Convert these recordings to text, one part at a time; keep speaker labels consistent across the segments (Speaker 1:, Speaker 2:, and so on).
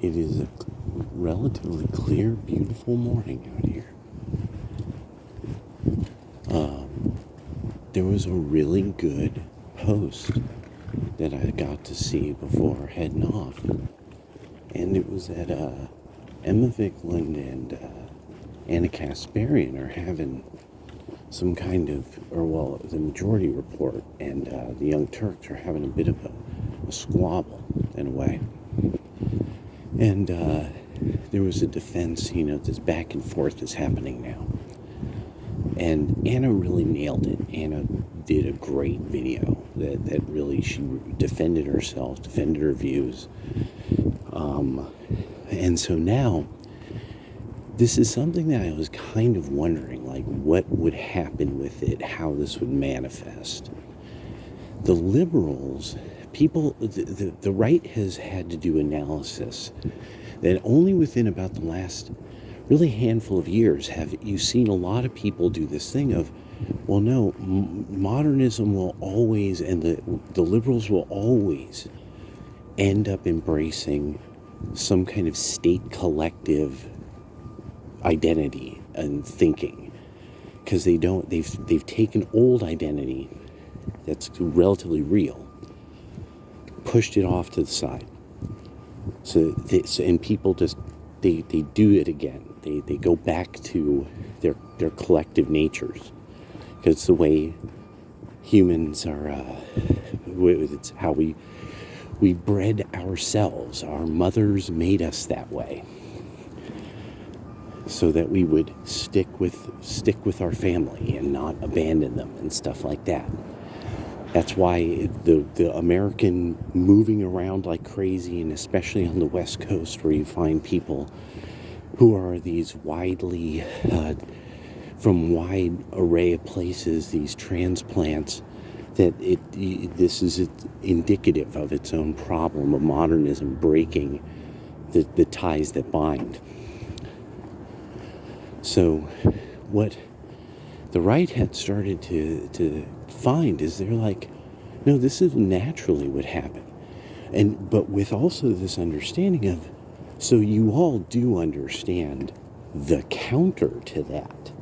Speaker 1: It is a relatively clear, beautiful morning out here. There was a really good post that I got to see before heading off. And it was that Emma Vigeland and Anna Kasparian are having some kind of, the Majority Report and the Young Turks are having a bit of a squabble in a way. And there was a defense, this back and forth is happening now. And Anna really nailed it. Anna did a great video that really, she defended herself, defended her views. And so now, this is something that I was kind of wondering, like, what would happen with it, how this would manifest. The liberals, the right has had to do analysis that only within about the last really handful of years have you seen a lot of people do this thing of, well, no, modernism will always, and the liberals will always end up embracing some kind of state collective identity and thinking, because they've taken old identity that's relatively real, pushed it off to the side. And people just they do it again. They go back to their collective natures, because it's the way humans are. It's how we bred ourselves. Our mothers made us that way, so that we would stick with our family and not abandon them and stuff like that. That's why the American moving around like crazy, and especially on the West Coast, where you find people who are these widely, from wide array of places, these transplants, that this is indicative of its own problem of modernism breaking the ties that bind. So what the right had started to find is they're like, no, this is naturally what happened. But with also this understanding of, so you all do understand the counter to that,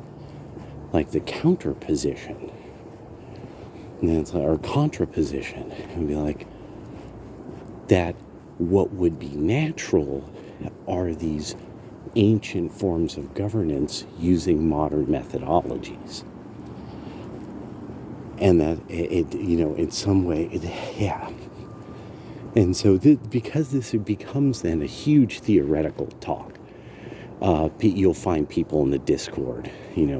Speaker 1: like the counter position. And it's like our contraposition. And be like, that what would be natural are these ancient forms of governance using modern methodologies. And that in some way, yeah. And so because this becomes then a huge theoretical talk, you'll find people in the Discord,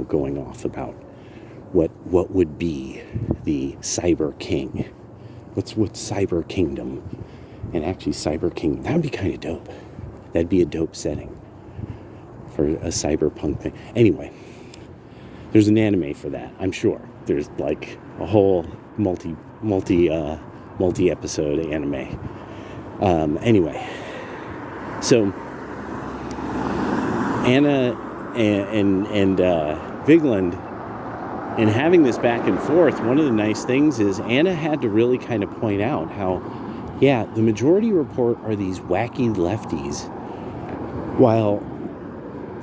Speaker 1: going off about what would be the cyber king. What's cyber kingdom? And actually cyber kingdom, that would be kind of dope. That'd be a dope setting for a cyberpunk thing. Anyway, there's an anime for that, I'm sure. There's like a whole multi-episode anime. Anyway, so Anna and Vigeland, in having this back and forth, one of the nice things is Anna had to really kind of point out how, yeah, the Majority Report are these wacky lefties, while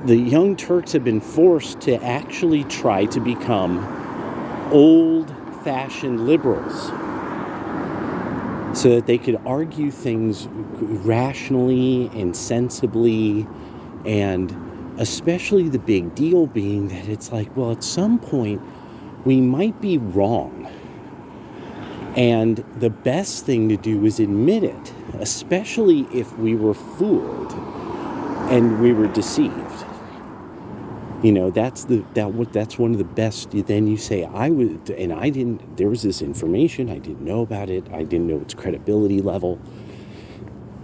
Speaker 1: the Young Turks have been forced to actually try to become old-fashioned liberals, so that they could argue things rationally and sensibly, and especially the big deal being that it's like, well, at some point we might be wrong, and the best thing to do is admit it, especially if we were fooled and we were deceived. That's one of the best. Then you say, there was this information, I didn't know about it, I didn't know its credibility level.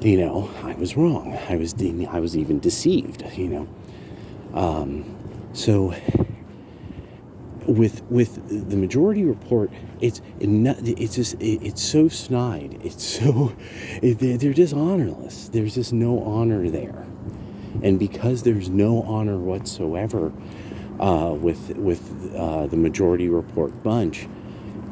Speaker 1: I was wrong. I was even deceived. So with the Majority Report, it's so snide. They're just honorless. There's just no honor there. And because there's no honor whatsoever with the Majority Report bunch,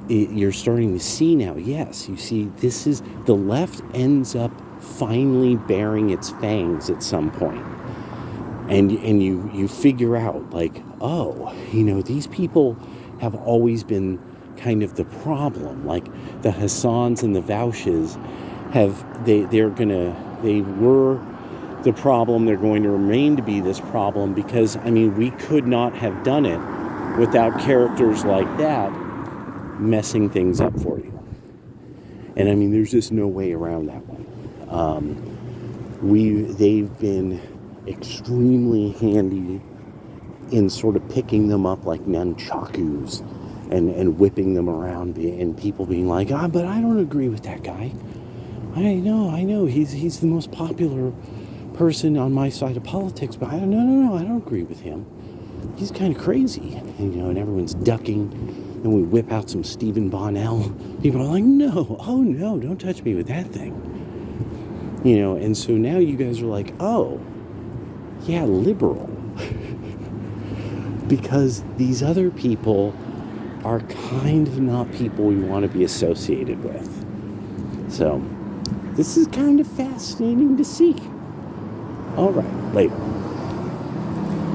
Speaker 1: you're starting to see now, yes, you see, this is, the left ends up finally bearing its fangs at some point. And you figure out, like, oh, these people have always been kind of the problem. Like the Hassans and the Vaushes they were the problem. They're going to remain to be this problem because, we could not have done it without characters like that messing things up for you. And there's just no way around that one. They've been extremely handy in sort of picking them up like nunchakus and whipping them around, and people being like, but I don't agree with that guy. I know, he's the most popular person on my side of politics, but no, I don't agree with him. He's kind of crazy, and everyone's ducking. Then we whip out some Stephen Bonnell. People are like, no, don't touch me with that thing. And so now you guys are like, oh, yeah, liberal. Because these other people are kind of not people we want to be associated with. So, this is kind of fascinating to see. All right, later.